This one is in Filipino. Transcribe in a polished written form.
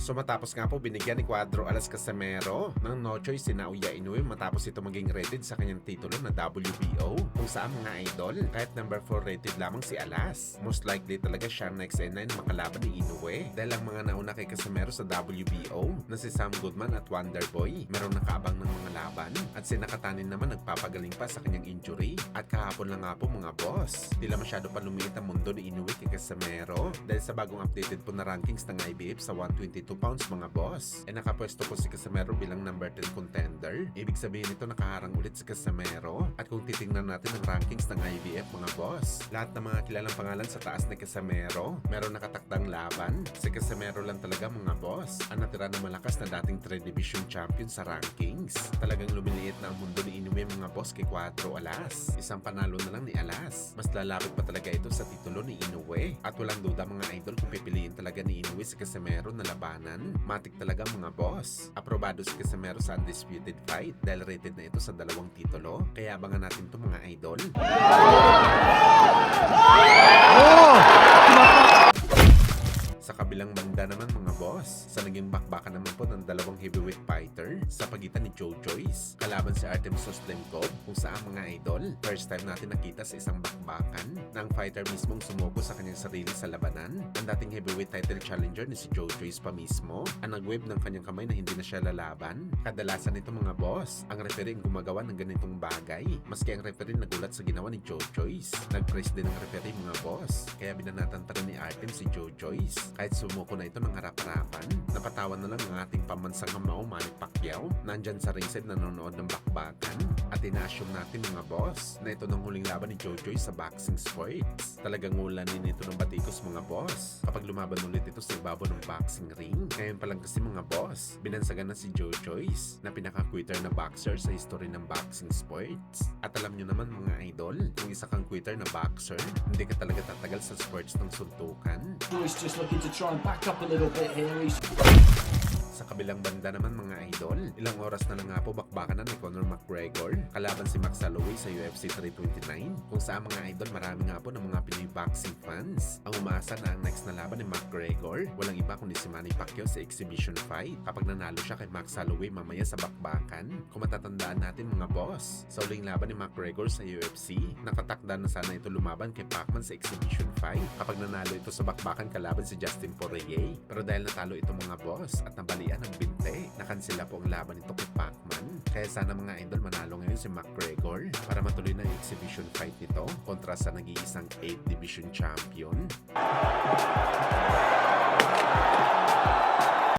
So matapos nga po binigyan ni Cuadro Alas Casimero ng no choice si Naoya Inoue matapos ito maging rated sa kanyang titulo na WBO. Kung saan mga idol, kahit number 4 rated lamang si Alas, most likely talaga siya next N9 makalaban ni Inoue. Dahil ang mga nauna kay Casimero sa WBO na si Sam Goodman at Wonderboy, meron nakaabang ng mga laban. At si Nakatanin naman nagpapagaling pa sa kanyang injury. At kahapon lang nga po mga boss, tila masyado pa lumiit ang mundo ni Inoue kay Casimero dahil sa bagong updated po na rankings ng IBF sa 122 pounds mga boss. Nakapwesto po si Casimero bilang number 10 contender. Ibig sabihin nito nakaharang ulit si Casimero. At kung titingnan natin ang rankings ng IBF mga boss, lahat ng mga kilalang pangalan sa taas ni Casimero, meron nakatakdang laban. Si Casimero lang talaga mga boss ang natira na malakas na dating 3 division champion sa rankings. Talagang lumiliit na ang mundo ni Inoue mga boss kay Cuadro Alas. Isang panalo na lang ni Alas. Mas lalapit pa talaga ito sa titulo ni Inoue. At walang duda mga idol kung pipiliin talaga ni Inoue si Casimero na labanan. Matik talaga mga boss. Aprobado si Casimero sa undisputed fight dahil rated na ito sa 2 titulo. Kaya abangan natin ito mga idol. Sa kabilang banda naman mga boss, sa naging bakbakan naman po ng dalawang heavyweight fighter sa pagitan ni Joe Joyce kalaban si Artem Soslenkov, kung saan mga idol, first time natin nakita sa isang bakbakan na ang fighter mismong sumuko sa kanyang sarili sa labanan. Ang dating heavyweight title challenger ni si Joe Joyce pa mismo ang nag-wave ng kanyang kamay na hindi na siya lalaban. Kadalasan nito mga boss, ang referee ang gumagawa ng ganitong bagay. Maski ang referee nagulat sa ginawa ni Joe Joyce. Nag-praise din ang referee mga boss. Kaya binanatan pa rin ni Artem si Joe Joyce. Kahit sumuko na ito ng harap-harapan, napatawan na lang ang ating pamansang hamao Manny Pacquiao nandyan sa ringside nanonood ng bakbakan. At ina-assume natin mga boss na ito ng huling laban ni Joe Joyce sa boxing sports. Talagang ulanin ito ng batikos mga boss kapag lumaban ulit ito sa ibabaw ng boxing ring. Ngayon pa lang kasi mga boss, binansagan na si Joe Joyce na pinaka-quitter na boxer sa history ng boxing sports. At alam nyo naman mga idol, kung isa kang quitter na boxer, hindi ka talaga tatagal sa sports ng suntukan. Joyce just looking to try and back up a little bit here. Sa kabilang banda naman mga idol, ilang oras na lang nga po bakbakan na ni Conor McGregor kalaban si Max Holloway sa UFC 329, kung saan mga idol marami nga po ng mga Pinoy boxing fans ang umaasa na ang next na laban ni McGregor walang iba kundi si Manny Pacquiao sa exhibition fight kapag nanalo siya kay Max Holloway mamaya sa bakbakan. Kung matatandaan natin mga boss, sa uling laban ni McGregor sa UFC, nakatakda na sana ito lumaban kay Pacman sa exhibition fight kapag nanalo ito sa bakbakan kalaban si Justin Poirier. Pero dahil natalo ito mga boss at nabalian ng binte, nakansela po ang laban nito kay Pacman. Kaya sana mga idol manalo ngayon si McGregor para matuloy na yung exhibition fight nito kontra sa nag-iisang 8 division champion.